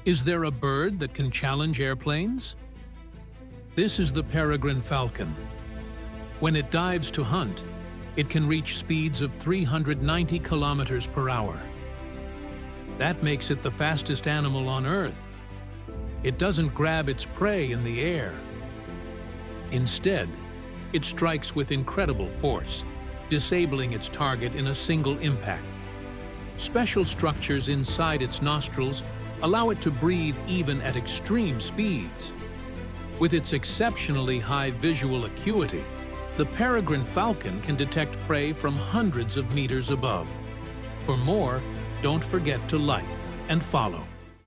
Is there a bird that can challenge airplanes? This is the peregrine falcon. When it dives to hunt, it can reach speeds of 390 kilometers per hour. That makes it the fastest animal on Earth. It doesn't grab its prey in the air. Instead, it strikes with incredible force, disabling its target in a single impact. Special structures inside its nostrils allow it to breathe even at extreme speeds. With its exceptionally high visual acuity, the peregrine falcon can detect prey from hundreds of meters above. For more, don't forget to like and follow.